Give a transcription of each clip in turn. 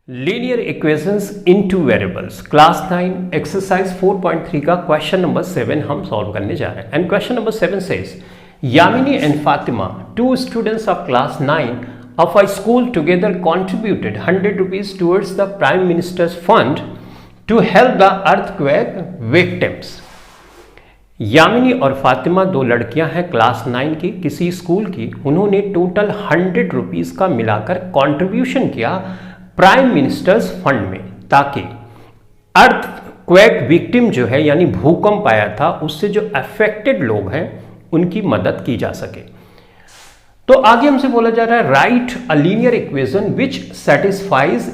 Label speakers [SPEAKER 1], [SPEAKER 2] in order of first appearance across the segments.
[SPEAKER 1] Linear equations इन two variables class 9 exercise 4.3 का question number 7 हम solve करने जा रहे हैं। And question number 7 says Yamini and Fatima, two students of class 9 of a school together contributed 100 rupees towards the Prime Minister's fund to help the earthquake victims। Yamini और फातिमा दो लड़कियां हैं क्लास 9 की, किसी स्कूल की। उन्होंने टोटल 100 रुपीज का मिलाकर कंट्रीब्यूशन किया प्राइम मिनिस्टर्स फंड में, ताकि अर्थक्वेक विक्टिम जो है यानी भूकंप आया था उससे जो अफेक्टेड लोग हैं उनकी मदद की जा सके। तो आगे हमसे बोला जा रहा है right a linear equation which satisfies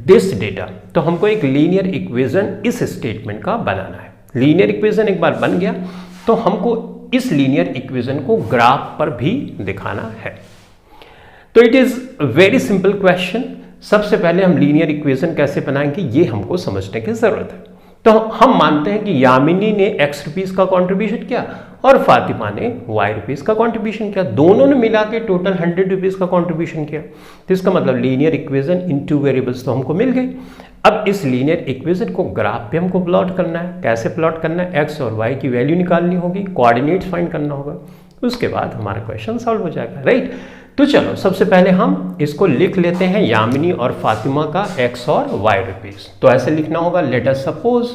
[SPEAKER 1] this data. तो हमको एक लीनियर इक्वेशन इस स्टेटमेंट का बनाना है। लीनियर इक्वेशन एक बार बन गया तो हमको इस लीनियर इक्वेशन को ग्राफ पर भी दिखाना है। तो it is very simple question. सबसे पहले हम लीनियर इक्वेशन कैसे बनाएंगे ये हमको समझने की जरूरत है। तो हम मानते हैं कि यामिनी ने x रुपीस का कंट्रीब्यूशन किया और फातिमा ने y रुपीस का कंट्रीब्यूशन किया। दोनों ने मिला के टोटल 100 रुपीस का कंट्रीब्यूशन किया। तो इसका मतलब linear equation in two variables तो हमको मिल गई। अब इस लीनियर इक्वेशन को ग्राफ पे हमको प्लॉट करना है। कैसे प्लॉट करना है? x और y की वैल्यू निकालनी होगी, कोऑर्डिनेट्स फाइंड करना होगा, उसके बाद हमारा क्वेश्चन सॉल्व हो जाएगा, राइट। तो चलो सबसे पहले हम इसको लिख लेते हैं, यामिनी और फातिमा का x और y रुपीस। तो ऐसे लिखना होगा, लेट अस सपोज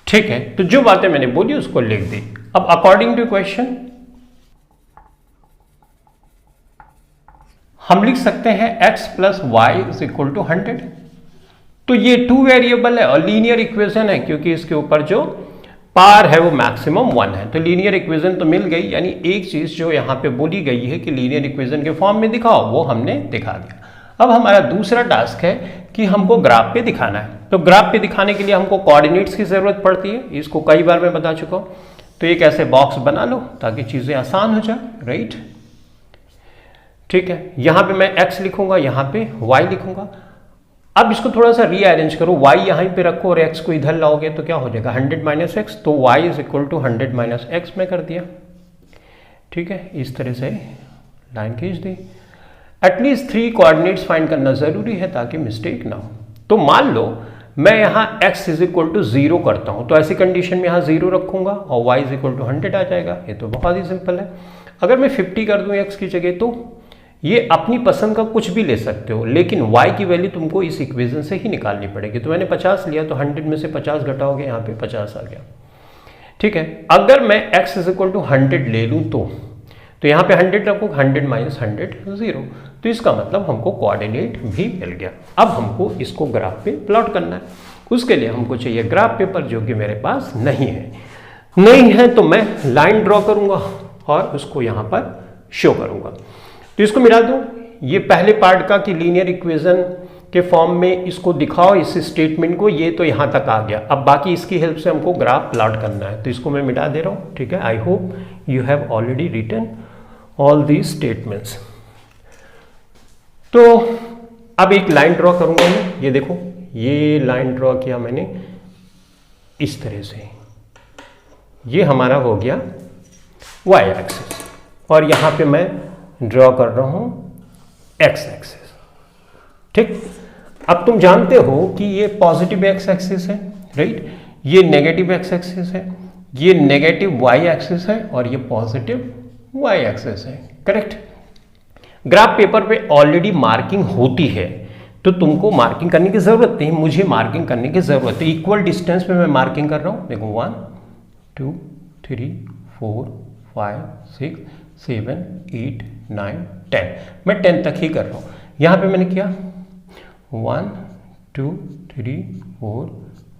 [SPEAKER 1] ठीक है। तो जो बातें मैंने बोली उसको लिख दी। अब अकॉर्डिंग टू क्वेश्चन हम लिख सकते हैं x plus Y is equal to 100। तो ये टू वेरिएबल है और लीनियर इक्वेशन है क्योंकि इसके ऊपर जो पार है वो मैक्सिमम 1 है। तो लीनियर इक्वेशन तो मिल गई, यानी एक चीज जो यहां पे बोली गई है कि लीनियर इक्वेशन के फॉर्म में दिखाओ वो हमने दिखा दिया। अब हमारा दूसरा टास्क है कि हमको ग्राफ पे दिखाना है। तो ग्राफ पे दिखाने के लिए हमको कोऑर्डिनेट्स की जरूरत पड़ती है। इसको कई बार मैं बता चुका हूं। तो एक ऐसे बॉक्स बना लो ताकि चीजें आसान हो जाए, राइट। ठीक है, यहां पे मैं x लिखूंगा, यहां पे y लिखूंगा। अब इसको थोड़ा सा रीअरेंज करो, y यहीं पे रखो और x को इधर लाओगे तो क्या हो जाएगा 100 माइनस एक्स। तो y is equal to 100 minus X में कर दिया। ठीक है, इस तरह से लाइन खींच दी। एटलीस्ट 3 कोऑर्डिनेट्स फाइंड करना जरूरी है ताकि मिस्टेक ना हो। तो मान लो मैं यहाँ x इज इक्वल टू 0 करता हूं, तो ऐसी कंडीशन में यहाँ 0 रखूंगा और y इज इक्वल टू 100 आ जाएगा। ये तो बहुत ही सिंपल है। अगर मैं 50 कर दूं x की जगह तो ये अपनी पसंद का कुछ भी ले सकते हो, लेकिन y की वैल्यू तुमको इस इक्वेशन से ही निकालनी पड़ेगी। तो मैंने 50 लिया तो 100 में से 50 घटाओगे, यहाँ पे 50 आ गया। ठीक है, अगर मैं x इज इक्वल टू 100 ले लूँ तो यहाँ पे 100 रखो, 100 माइनस 100 0। तो इसका मतलब हमको कोऑर्डिनेट भी मिल गया। अब हमको इसको ग्राफ पे प्लॉट करना है। उसके लिए हमको चाहिए ग्राफ पेपर, जो कि मेरे पास नहीं है तो मैं लाइन ड्रॉ करूंगा और उसको यहाँ पर शो करूंगा। तो इसको मिला दो, ये पहले पार्ट का कि लीनियर इक्वेशन के फॉर्म में इसको दिखाओ इस स्टेटमेंट को, ये तो यहाँ तक आ गया। अब बाकी इसकी हेल्प से हमको ग्राफ प्लॉट करना है, तो इसको मैं मिटा दे रहा हूँ। ठीक है, I hope you have already written all these statements. तो अब एक लाइन ड्रॉ करूंगा मैं, ये देखो ये लाइन ड्रॉ किया मैंने इस तरह से। ये हमारा हो गया y एक्सिस और यहाँ पे मैं ड्रॉ कर रहा हूं x एक्सिस। ठीक, अब तुम जानते हो कि ये पॉजिटिव x एक्सिस है, राइट, ये नेगेटिव x एक्सिस है, ये नेगेटिव y एक्सिस है और ये पॉजिटिव y एक्सिस है, करेक्ट। ग्राफ पेपर पे ऑलरेडी मार्किंग होती है तो तुमको मार्किंग करने की जरूरत नहीं, मुझे मार्किंग करने की जरूरत है। इक्वल डिस्टेंस पे मैं मार्किंग कर रहा हूं। देखो 1 2 3 4 5 6 7 8 9 10, मैं 10 तक ही कर रहा हूं। यहां पे मैंने किया 1 2 3 4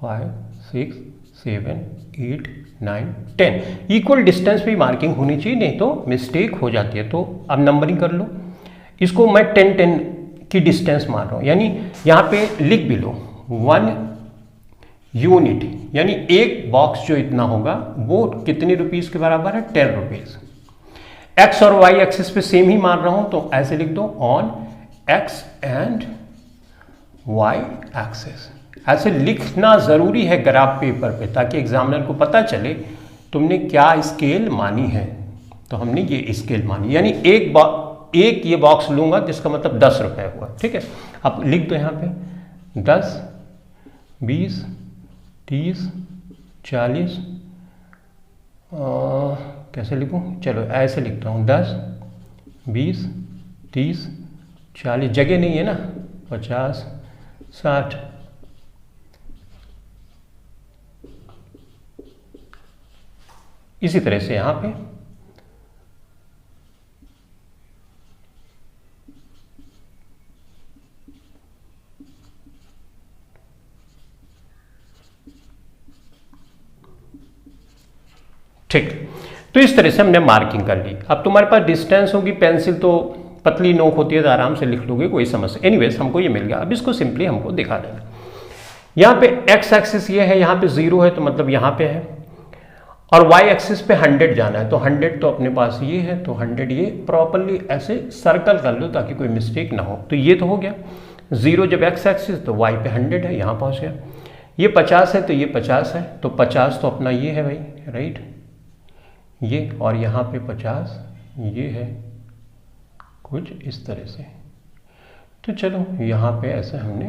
[SPEAKER 1] 5 6 7 8 9 10। इक्वल डिस्टेंस पे मार्किंग होनी चाहिए, नहीं तो मिस्टेक हो जाती है। तो अब नंबरिंग कर लो। इसको मैं 10 की डिस्टेंस मान रहा हूं, यानी यहां पे लिख भी लो 1 यूनिट, यानी एक बॉक्स जो इतना होगा वो कितने रुपीस के बराबर है? 10 रुपीज। एक्स और वाई एक्सिस पे सेम ही मान रहा हूं तो ऐसे लिख दो on X and Y axis. ऐसे लिखना जरूरी है ग्राफ पेपर पे ताकि एग्जामिनर को पता चले तुमने क्या स्केल मानी है, तो हमने ये स्केल मानी, यानी एक ये बॉक्स लूंगा जिसका मतलब 10 रुपए हुआ। ठीक है, अब लिख दो यहाँ पे 10, 20, 30, 40, कैसे लिखूं, चलो ऐसे लिखता हूँ 10, 20, 30, 40, जगह नहीं है ना, 50, 60, इसी तरह से यहाँ पे ठीक। तो इस तरह से हमने मार्किंग कर ली। अब तुम्हारे पास डिस्टेंस होगी, पेंसिल तो पतली नोक होती है तो आराम से लिख लोगे, कोई समस्या। एनीवेज हमको ये मिल गया। अब इसको सिंपली हमको दिखा देना। यहाँ पे एक्स एक्सिस ये है, यहाँ पे 0 है तो मतलब यहाँ पे है, और वाई एक्सिस पे 100 जाना है, तो 100 तो अपने पास ये है, तो 100 ये प्रॉपरली ऐसे सर्कल कर लो ताकि कोई मिस्टेक ना हो। तो ये तो हो गया 0 जब एक्स एक्सिस, तो वाई पे 100 है, यहाँ पहुँच गया। ये 50 है तो ये 50 है, तो 50 तो अपना ये है भाई, राइट, ये, और यहाँ पे 50 ये है, कुछ इस तरह से। तो चलो यहाँ पे ऐसे हमने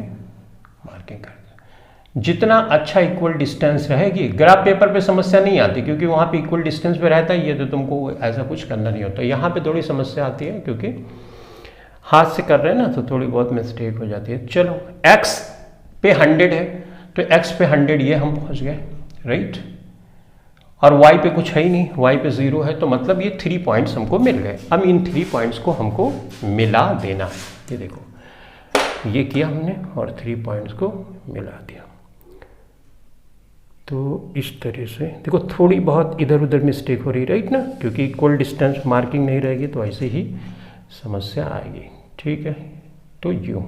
[SPEAKER 1] मार्किंग कर दिया। जितना अच्छा इक्वल डिस्टेंस रहेगी, ग्राफ पेपर पे समस्या नहीं आती क्योंकि वहाँ पे इक्वल डिस्टेंस पे रहता ही है, तो तुमको ऐसा कुछ करना नहीं होता। यहाँ पे थोड़ी समस्या आती है क्योंकि हाथ से कर रहे हैं ना, तो थोड़ी बहुत मिस्टेक हो जाती है। चलो x पे 100 है, तो x पे 100 ये हम पहुँच गए, राइट, और y पे कुछ है ही नहीं, y पे 0 है, तो मतलब ये 3 पॉइंट्स हमको मिल गए। अब इन 3 पॉइंट्स को हमको मिला देना है। ये देखो ये किया हमने और 3 पॉइंट्स को मिला दिया। तो इस तरह से देखो, थोड़ी बहुत इधर उधर मिस्टेक हो रही, राइट ना, क्योंकि इक्वल डिस्टेंस मार्किंग नहीं रहेगी तो ऐसे ही समस्या आएगी। ठीक है, तो यूँ,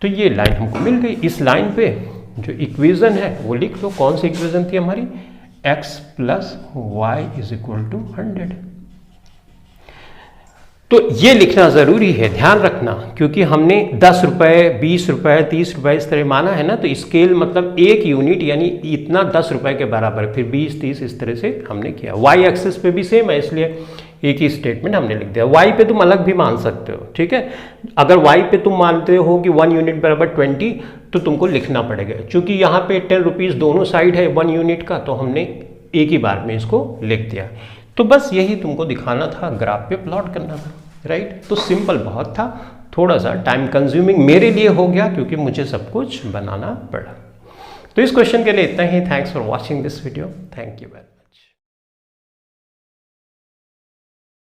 [SPEAKER 1] तो ये लाइन हमको मिल गई। इस लाइन पे जो इक्वेशन है वो लिख लो। कौन सी इक्वेशन थी हमारी, x plus Y is equal to 100। तो ये लिखना जरूरी है, ध्यान रखना, क्योंकि हमने 10 रुपए, 20 रुपए, 30 रुपए इस तरह माना है ना, तो स्केल मतलब एक यूनिट यानी इतना 10 रुपए के बराबर, फिर 20, 30 इस तरह से हमने किया। वाई एक्सिस पे भी सेम है, इसलिए एक ही स्टेटमेंट हमने लिख दिया। वाई पे तुम अलग भी मान सकते हो, ठीक है। अगर वाई पे तुम मानते हो कि 1 यूनिट बराबर 20, तो तुमको लिखना पड़ेगा। चूंकि यहाँ पे 10 रुपीज़ दोनों साइड है 1 यूनिट का, तो हमने एक ही बार में इसको लिख दिया। तो बस यही तुमको दिखाना था, ग्राफ पे प्लॉट करना था, राइट। तो सिंपल बहुत था, थोड़ा सा टाइम कंज्यूमिंग मेरे लिए हो गया क्योंकि मुझे सब कुछ बनाना पड़ा। तो इस क्वेश्चन के लिए इतना ही। Thanks for watching this video. Thank you very much.